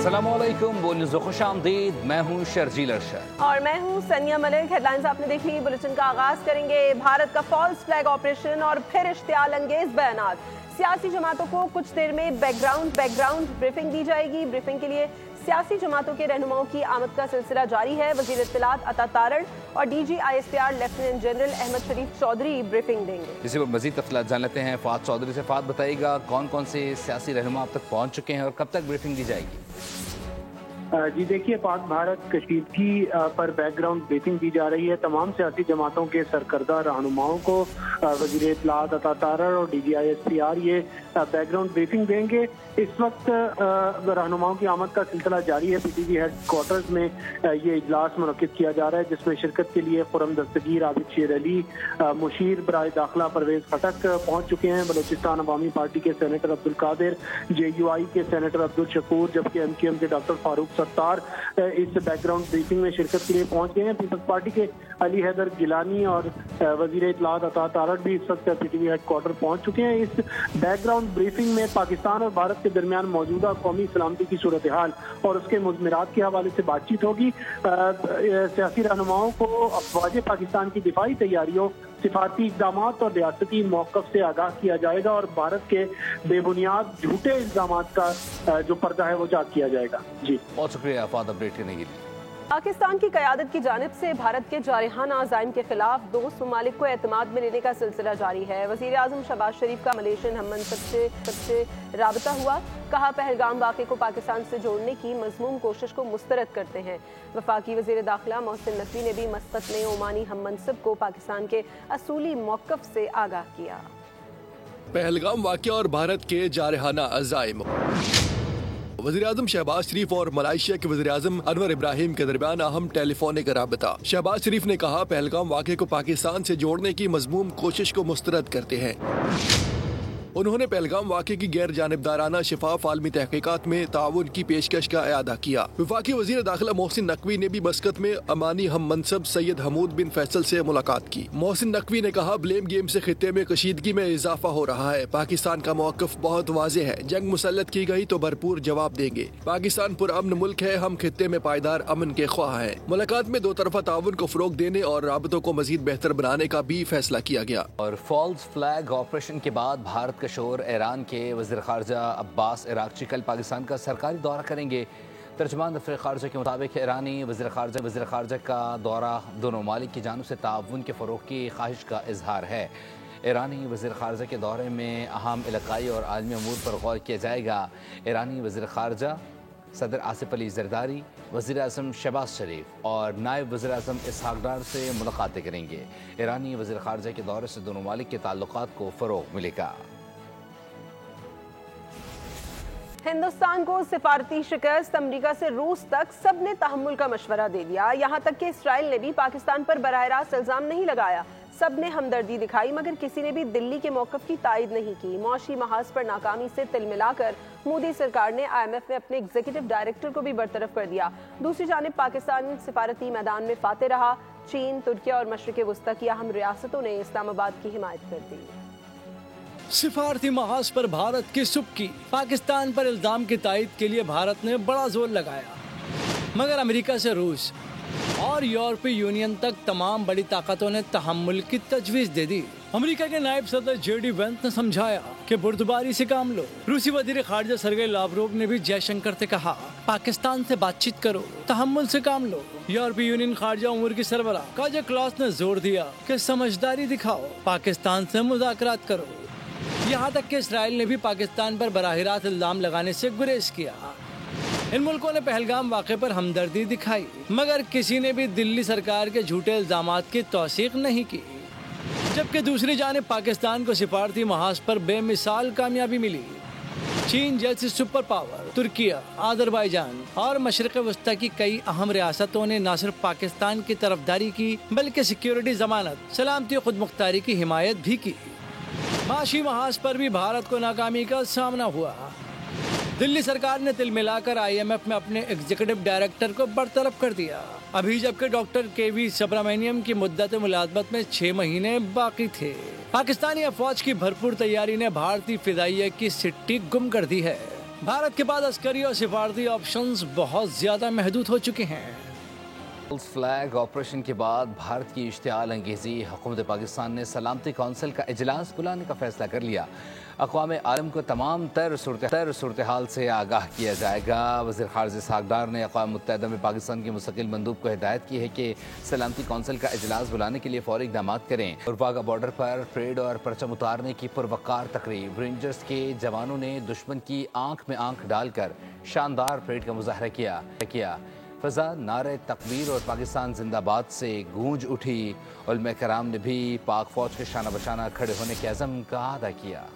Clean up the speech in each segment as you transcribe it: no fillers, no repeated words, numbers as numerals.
अस्सलामुअलैकुम, बोल खुश आमदीद। मैं हूँ शर्जील अरशद और मैं हूँ सनिया मलिक। हेडलाइंस आपने देख ली। बुलेटिन का आगाज करेंगे भारत का फॉल्स फ्लैग ऑपरेशन और फिर इश्तियाल अंगेज बयानात। सियासी जमातों को कुछ देर में बैकग्राउंड ब्रीफिंग दी जाएगी। ब्रीफिंग के लिए सियासी जमातों के रहनुमाओं की आमद का सिलसिला जारी है। वजीर इत्तलात अता तारड़ और DG ISPR lieutenant general Ahmed Sharif Chaudhry briefing देंगे। इसी पर मजीद तफसीलात जान लेते हैं फ़ाद चौधरी से। फ़ाद बताइएगा कौन कौन से सियासी रहनुमा अब तक पहुँच चुके हैं और कब तक ब्रीफिंग दी जाएगी? जी देखिए, पाक भारत कशीदगी पर बैकग्राउंड ब्रीफिंग दी जा रही है। तमाम सियासी जमातों के सरकर्दा रहनुमाओं को वज़ीर इत्तलात अता तारड़ और DG ISPR ये बैकग्राउंड ब्रीफिंग देंगे। इस वक्त रहनुमाओं की आमद का सिलसिला जारी है। PTV हेड क्वार्टर्स में ये इजलास मुनक्किद किया जा रहा है, जिसमें शिरकत के लिए खुरम दस्तगीर, आबिद शेर अली, मुशीर बराए दाखिला परवेज खटक पहुंच चुके हैं। बलोचिस्तान अवामी पार्टी के सेनेटर अब्दुल कादिर, JUI के सेनेटर अब्दुल शकूर, जबकि MQM के डॉक्टर फारूक सत्तार इस बैकग्राउंड ब्रीफिंग में शिरकत के लिए पहुंच गए हैं। पीपल्स पार्टी के अली हैदर गिलानी और वजीर इत्तलात अता तारड़ भी इस वक्त PTV हेड क्वार्टर पहुंच चुके हैं। इस बैकग्राउंड ब्रीफिंग में पाकिस्तान और भारत के दरमियान मौजूदा कौमी सलामती की सूरत हाल और उसके मुज़मिरात के हवाले से बातचीत होगी। सियासी रहनुमाओं को अफवाज पाकिस्तान की दिफाई तैयारियों, सिफारती इक़दाम और रियासती मौक़िफ़ से आगाह किया जाएगा और भारत के बेबुनियाद झूठे इल्ज़ामात का जो पर्दा है वो जाग किया जाएगा। जी बहुत शुक्रिया फ़ाद अपडेट करने के लिए। पाकिस्तान की क़यादत की जानिब से भारत के जारहाना अज़ाइम के खिलाफ दोस्त ममालिक को एतमाद में लेने का सिलसिला जारी है। वज़ीर आज़म शहबाज शरीफ का मलेशियन हम मनसब से राबता हुआ। कहा, पहलगाम वाक़े को पाकिस्तान से जोड़ने की मज़मूम कोशिश को मुस्तरद करते हैं। वफाकी वज़ीर दाखिला मोहसिन नकवी ने भी मस्कत में ओमानी हम मनसब को पाकिस्तान के असूली मौक़िफ़ से आगाह किया। पहलगाम वाक़या और भारत के जारहाना अज़ाइम। वज़ीर आज़म शहबाज शरीफ और मलेशिया के वज़ीर आज़म अनवर इब्राहिम के दरमियान अहम टेलीफोनिक राबता। शहबाज शरीफ ने कहा, पहलगाम वाक़े को पाकिस्तान से जोड़ने की मज़मूम कोशिश को मुस्तरद करते हैं। उन्होंने पहलगाम वाक़े की गैर जानिबदाराना शफाफ आलमी तहकीकात में ताउन की पेशकश का इआदा किया। वफाकी वज़ीर दाखिला मोहसिन नकवी ने भी मस्कत में अमानी हम मनसब सैयद हमूद बिन फैसल से मुलाकात की। मोहसिन नकवी ने कहा, ब्लेम गेम से खित्ते में कशीदगी में इजाफा हो रहा है। पाकिस्तान का मौक़िफ़ बहुत वाज़ेह है। जंग मुसल्लत की गई तो भरपूर जवाब देंगे। पाकिस्तान पुरअमन मुल्क है। हम खित्ते में पायदार अमन के ख्वाह हैं। मुलाकात में दो तरफा ताउन को फ़रोग़ देने और राबतों को मज़ीद बेहतर बनाने का भी फैसला किया गया। और फॉल्स फ्लैग ऑपरेशन के बाद भारत का शोर। ईरान के वज़ीर ख़ारजा अब्बास इराक़ची कल पाकिस्तान का सरकारी दौरा करेंगे। तर्जुमान दफ़्तर ख़ारजा के मुताबिक ईरानी वज़ीर ख़ारजा का दौरा दोनों ममालिक की जानिब से ताउन के फ़रोग़ की ख्वाहिश का इजहार है। ईरानी वज़ीर ख़ारजा के दौरे में अहम इलाक़ाई और आलमी अमूर पर गौर किया जाएगा। ईरानी वज़ीर ख़ारजा सदर आसिफ अली ज़रदारी, वज़ीर आज़म शहबाज शरीफ और नायब वज़ीर आज़म इसहाक़ डार से मुलाकातें करेंगे। ईरानी वज़ीर ख़ारजा के दौरे से दोनों ममालिक के ताल्लुक़ात को फ़रोग़ मिलेगा। हिंदुस्तान को सिफारती शिकस्त, अमरीका से रूस तक सब ने तहम्मुल का मशवरा दे दिया। यहाँ तक कि इसराइल ने भी पाकिस्तान पर बराह रास्त इल्ज़ाम नहीं लगाया। सब ने हमदर्दी दिखाई, मगर किसी ने भी दिल्ली के मौक़िफ़ की तायद नहीं की। मौशी महाज पर नाकामी से तिल मिलाकर मोदी सरकार ने IMF में अपने एग्जीक्यूटिव डायरेक्टर को भी बरतरफ कर दिया। दूसरी जानिब पाकिस्तान सिफारती मैदान में फाते रहा। चीन, तुर्किया और मशरिक़ वस्ता की अहम रियासतों ने इस्लामाबाद की हिमायत कर दी। सिफारती महाज पर भारत की सुबकी। पाकिस्तान पर इल्जाम की तायद के लिए भारत ने बड़ा जोर लगाया, मगर अमेरिका से रूस और यूरोपीय यूनियन तक तमाम बड़ी ताकतों ने तहम्मुल की तजवीज़ दे दी। अमेरिका के नायब सदर JD वेंस ने समझाया कि बुर्दबारी से काम लो। रूसी वज़ीर ख़ारजा सर्गेई लावरोव ने भी जयशंकर से कहा, पाकिस्तान से बातचीत करो, तहम्मुल से काम लो। यूरोपीय यूनियन ख़ारजा उमूर की सरबराह काजा क्लास ने जोर दिया कि समझदारी दिखाओ, पाकिस्तान से मुज़ाकरात करो। यहाँ तक कि इसराइल ने भी पाकिस्तान पर बराह रास्त इल्ज़ाम लगाने से गुरेज किया। इन मुल्कों ने पहलगाम वाक़े पर हमदर्दी दिखाई, मगर किसी ने भी दिल्ली सरकार के झूठे इल्ज़ामात की तौसीक़ नहीं की। जबकि दूसरी जानिब पाकिस्तान को सिफारती महाज पर बेमिसाल कामयाबी मिली। चीन जैसी सुपर पावर, तुर्किया, अज़रबैजान और मशरिक़ वस्ता की कई अहम रियासतों ने न सिर्फ पाकिस्तान की तरफदारी की, बल्कि सिक्योरिटी ज़मानत, सलामती और खुदमुख्तारी की हिमायत भी की। माशी महाज पर भी भारत को नाकामी का सामना हुआ। दिल्ली सरकार ने तिल मिलाकर IMF में अपने एग्जीक्यूटिव डायरेक्टर को बरतरफ कर दिया। अभी जबकि डॉक्टर KV सुब्रमण्यम की मुद्दत मुलाजमत में 6 महीने बाकी थे। पाकिस्तानी अफवाज की भरपूर तैयारी ने भारतीय फिदाइया की सिट्टी गुम कर दी है। भारत के बाद अस्करी और सिफारती ऑप्शंस बहुत ज्यादा महदूद हो चुके हैं। फ्लैग ऑपरेशन के बाद भारत की इश्तियाल अंगेज़ी हुकूमत पाकिस्तान ने सलामती कौंसिल का इजलास बुलाने का फैसला कर लिया। अक़वाम आलम को तमाम तर सूरत हाल से आगाह किया जाएगा। वज़ीर ख़ारजा इसहाक़ डार ने अक़वाम मुत्तहिदा में पाकिस्तान के मुस्तक़िल मंदूब को हिदायत की है कि सलामती कौंसिल का इजलास बुलाने के लिए फ़ौरी इक़दाम करें। और वाघा बॉर्डर पर परेड और परचम उतारने की पुरवक़ार तकरीब। रेंजर्स के जवानों ने दुश्मन की आँख में आँख डालकर शानदार परेड का मुज़ाहरा किया। फ़ज़ा नारे तकबीर और पाकिस्तान जिंदाबाद से गूंज उठी। उलमा कराम ने भी पाक फ़ौज के शाना बशाना खड़े होने के अज़म का अदा किया।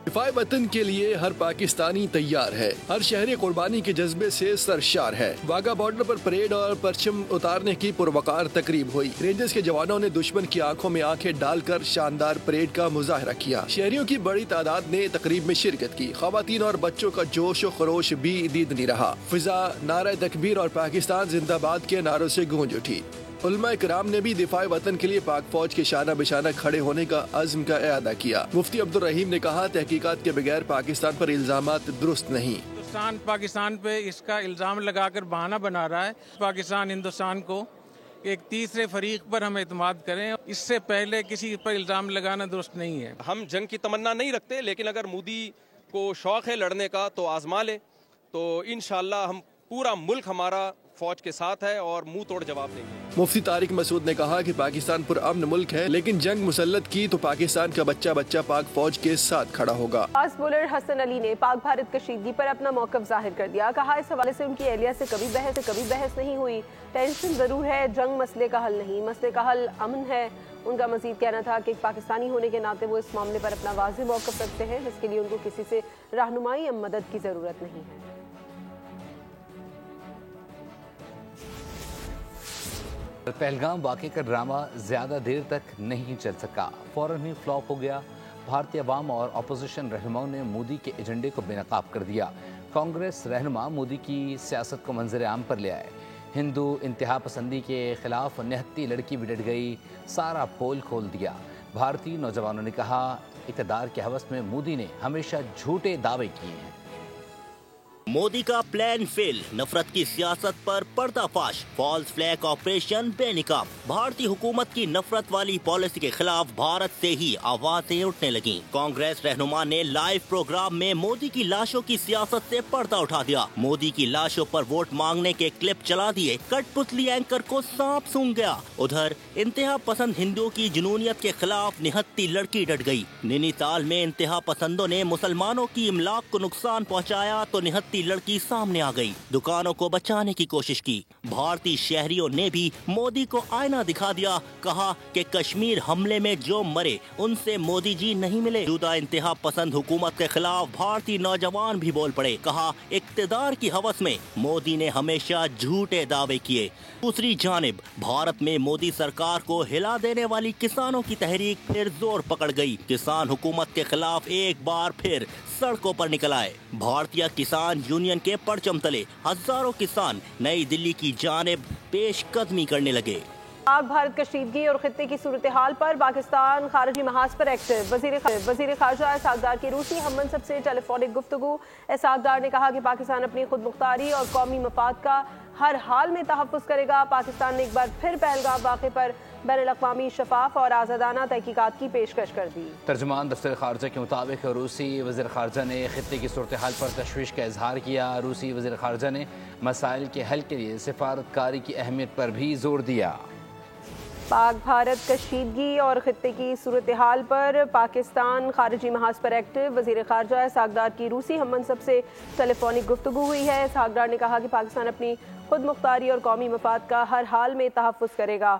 दिफाए वतन के लिए हर पाकिस्तानी तैयार है, हर शहरी कुर्बानी के जज्बे से सरशार है। वाघा बॉर्डर पर परेड और परचम उतारने की पुरवकार तकरीब हुई। रेंजर्स के जवानों ने दुश्मन की आंखों में आंखें डालकर शानदार परेड का मुजाहरा किया। शहरियों की बड़ी तादाद ने तकरीब में शिरकत की। खवातीन और बच्चों का जोश और खरोश भी दीदनी रहा। फिजा नारे तकबीर और पाकिस्तान जिंदाबाद के नारों से गूंज उठी। उलमा कराम ने भी दिफाए वतन के लिए पाक फौज के शाना बिशाना खड़े होने का अज़्म का इआदा किया। मुफ्ती अब्दुल रहीम ने कहा, तहकीकात के बगैर पाकिस्तान पर इल्जामात दुरुस्त नहीं। पाकिस्तान पे इसका इल्ज़ाम लगाकर बहाना बना रहा है। पाकिस्तान हिंदुस्तान को एक तीसरे फरीक पर हम एतमाद करें, इससे पहले किसी पर इल्ज़ाम लगाना दुरुस्त नहीं है। हम जंग की तमन्ना नहीं रखते, लेकिन अगर मोदी को शौक़ है लड़ने का तो आजमा ले, तो इंशाअल्लाह हम पूरा मुल्क हमारा फौज के साथ है और मुंह तोड़ जवाब देंगे। मुफ्ती तारिक मसूद ने कहा कि पाकिस्तान पुरअमन मुल्क है, लेकिन जंग मुसल्लत की तो पाकिस्तान का बच्चा बच्चा पाक फौज के साथ खड़ा होगा। फास्ट बॉलर हसन अली ने पाक भारत कशीदगी पर अपना मौक़िफ़ जाहिर कर दिया। कहा, इस हवाले से उनकी एहलिया से कभी बहस नहीं हुई। टेंशन जरूर है, जंग मसले का हल नहीं, मसले का हल अमन है। उनका मजीद कहना था कि एक पाकिस्तानी होने के नाते वो इस मामले पर अपना वाज़ेह मौक़िफ़ रखते हैं, जिसके लिए उनको किसी से रहनुमाई या मदद की ज़रूरत नहीं है। पहलगाम वाक़े का ड्रामा ज़्यादा देर तक नहीं चल सका, फ़ौरन ही फ्लॉप हो गया। भारतीय अवाम और अपोजिशन रहनुमाओं ने मोदी के एजेंडे को बेनकाब कर दिया। कांग्रेस रहनुमा मोदी की सियासत को मंजर आम पर ले आए। हिंदू इंतहा पसंदी के खिलाफ निहत्ती लड़की भी डट गई, सारा पोल खोल दिया। भारतीय नौजवानों ने कहा, इक़्तिदार के हवस में मोदी ने हमेशा झूठे दावे किए हैं। मोदी का प्लान फेल, नफरत की सियासत पर पर्दाफाश, फॉल्स फ्लैग ऑपरेशन बेनकाब। भारतीय हुकूमत की नफरत वाली पॉलिसी के खिलाफ भारत से ही आवाजें उठने लगी। कांग्रेस रहनुमा ने लाइव प्रोग्राम में मोदी की लाशों की सियासत से पर्दा उठा दिया। मोदी की लाशों पर वोट मांगने के क्लिप चला दिए। कठपुतली एंकर को सांप सूंघ गया। उधर इंतहा पसंद हिंदुओं की जुनूनियत के खिलाफ निहत्ती लड़की डट गई। नैनीताल में इंतहा पसंदों ने मुसलमानों की इमलाक को नुकसान पहुँचाया तो निहत्ती लड़की सामने आ गई, दुकानों को बचाने की कोशिश की। भारतीय शहरियों ने भी मोदी को आईना दिखा दिया। कहा कि कश्मीर हमले में जो मरे उनसे मोदी जी नहीं मिले। जुदा इंतहा पसंद हुकूमत के खिलाफ भारतीय नौजवान भी बोल पड़े। कहा, इक्तदार की हवस में मोदी ने हमेशा झूठे दावे किए। दूसरी जानिब भारत में मोदी सरकार को हिला देने वाली किसानों की तहरीक फिर जोर पकड़ गई। किसान हुकूमत के खिलाफ एक बार फिर सड़कों पर निकल आए। भारतीय किसान यूनियन के परचम तले हजारों किसान नई दिल्ली की जानिब पेशकदमी करने लगे। पाक भारत कशीदगी और खित्ते की सूरत हाल पर पाकिस्तान खारजी महाज पर एक्टिव। वजीर खारजा इसहाक़ डार की रूसी हम मनसब से टेलीफोनिक गुफ्तगू। इसहाक़ डार ने कहा कि पाकिस्तान अपनी खुद मुख्तारी और कौमी मफाद का हर हाल में तहफ़्फ़ुज़ करेगा। पाकिस्तान ने एक बार फिर पहलगाम वाक़े पर बैनुल-अक़वामी शफाफ और आज़ादाना तहक़ीक़ात की पेशकश कर दी। तर्जुमान दफ्तर खारजा के मुताबिक रूसी वज़ीर खारजा ने खित्ते की सूरत हाल पर तशवीश का इजहार किया। रूसी वज़ीर खारजा ने मसाइल के हल के लिए सिफारतकारी की अहमियत पर भी जोर दिया। पाक भारत कशीदगी और खित्ते की सूरत हाल पर पाकिस्तान खारजी महाज पर एक्टिव। वज़ीर खारजा इसहाक़ डार की रूसी हम मनसब से टेलीफोनिक गुफ्तगू हुई है। इसहाक़ डार ने कहा कि पाकिस्तान अपनी खुद मुख्तारी और कौमी मफाद का हर हाल में तहफ़्फ़ुज़ करेगा।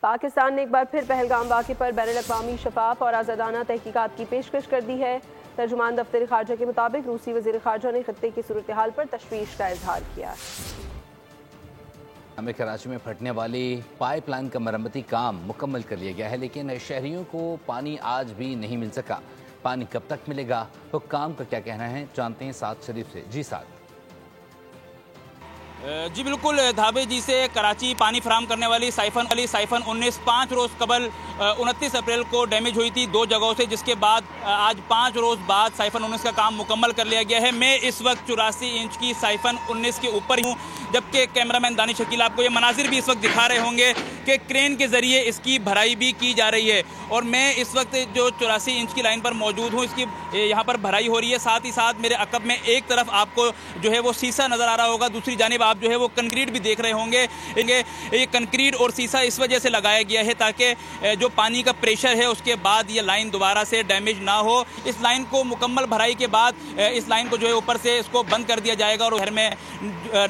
पाकिस्तान ने एक बार फिर पहलगाम वाक़े पर बैनुल-अक़वामी शफाफ और आज़ादाना तहक़ीक़ात की पेशकश कर दी है। तर्जुमान दफ्तर खारजा के मुताबिक रूसी वज़ीर खारजा ने खित्ते की सूरत हाल पर तशवीश का इजहार किया। हमें कराची में फटने वाली पाइपलाइन का मरम्मती काम मुकम्मल कर लिया गया है, लेकिन शहरियों को पानी आज भी नहीं मिल सका। पानी कब तक मिलेगा, हुक्काम का क्या कहना है, जानते हैं साद शरीफ से। जी साद। جی بالکل، دھابے جی سے کراچی پانی فراہم کرنے والی سائفن 19 5 روز قبل 29 اپریل کو ڈیمیج ہوئی تھی 2 جگہوں سے، جس کے بعد آج 5 روز بعد سائفن 19 کا کام مکمل کر لیا گیا ہے۔ میں اس وقت 84 انچ کی سائفن 19 کے اوپر ہوں، جبکہ کیمرامین دانش شکیل آپ کو یہ مناظر بھی اس وقت دکھا رہے ہوں گے کہ کرین کے ذریعے اس کی بھرائی بھی کی جا رہی ہے، اور میں اس وقت جو 84 انچ کی لائن پر موجود ہوں، اس کی یہاں پر بھرائی ہو رہی ہے۔ ساتھ ہی ساتھ میرے عقب میں ایک طرف آپ کو جو ہے وہ سیسا نظر آ رہا ہوگا، دوسری جانب آپ جو ہے وہ کنکریٹ بھی دیکھ رہے ہوں گے۔ یہ کنکریٹ اور سیسا اس وجہ سے لگایا گیا ہے تاکہ جو پانی کا پریشر ہے اس کے بعد یہ لائن دوبارہ سے ڈیمیج نہ ہو۔ اس لائن کو مکمل بھرائی کے بعد اس لائن کو جو ہے اوپر سے اس کو بند کر دیا جائے گا، اور گھر میں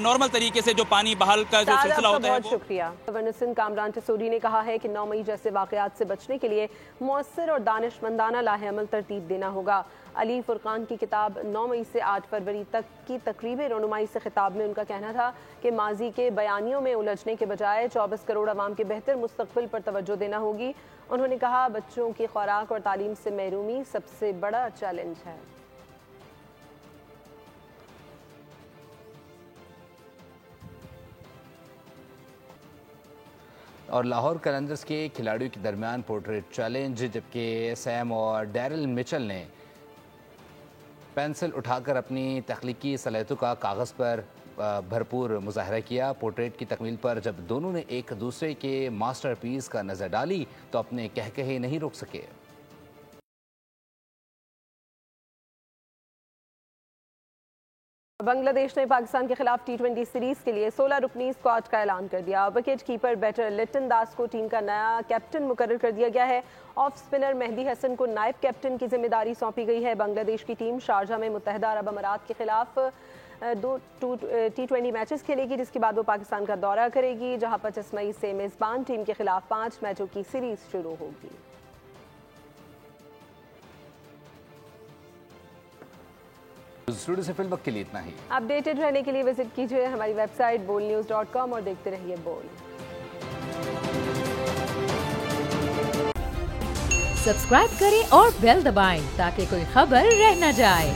نارمل طریقے سے جو پانی بحال کا جو سلسلہ ہوتا ہے۔ بہت شکریہ۔ گورنر سندھ کامران ٹسوری نے کہا ہے کہ 9 مئی جیسے واقعات سے بچنے کے لیے مؤثر اور دانش مندانہ لاہ عمل ترتیب دینا ہوگا۔ علی فرقان کی کتاب 9 مئی سے 8 فروری تک کی تقریب رونمائی سے خطاب میں ان کا کہنا تھا کہ ماضی کے بیانیوں میں الجھنے کے بجائے 24 کروڑ عوام کے بہتر مستقبل پر توجہ دینا ہوگی۔ انہوں نے کہا بچوں کی خوراک اور تعلیم سے محرومی سب سے بڑا چیلنج ہے۔ اور لاہور قلندرز کے کھلاڑیوں کے درمیان پورٹریٹ چیلنج، جبکہ سیم اور ڈیرل مچل نے پینسل اٹھا کر اپنی تخلیقی صلاحیتوں کا کاغذ پر بھرپور مظاہرہ کیا۔ پورٹریٹ کی تکمیل پر جب دونوں نے ایک دوسرے کے ماسٹر پیس کا نظر ڈالی تو اپنے کہکہے نہیں روک سکے۔ بنگلہ دیش نے پاکستان کے خلاف T20 سیریز کے لیے 16 رکنی اسکواڈ کا اعلان کر دیا۔ Wicket keeper batter Liton Das کو ٹیم کا نیا کیپٹن مقرر کر دیا گیا ہے۔ آف سپنر مہدی حسن کو نائب کیپٹن کی ذمہ داری سونپی گئی ہے۔ بنگلہ دیش کی ٹیم شارجہ میں متحدہ عرب امارات کے خلاف 2 T20 میچز کھیلے گی، جس کے بعد وہ پاکستان کا دورہ کرے گی، جہاں 25 مئی سے میزبان ٹیم کے خلاف 5 میچوں کی سیریز شروع ہوگی۔ اسٹوڈیو سے فی الوقت کے لیے اتنا ہی۔ اپڈیٹڈ رہنے کے لیے وزٹ کیجیے ہماری ویب سائٹ bolnews.com اور دیکھتے رہیے بول۔ سبسکرائب کریں اور بیل دبائیں تاکہ کوئی خبر رہ نہ جائے۔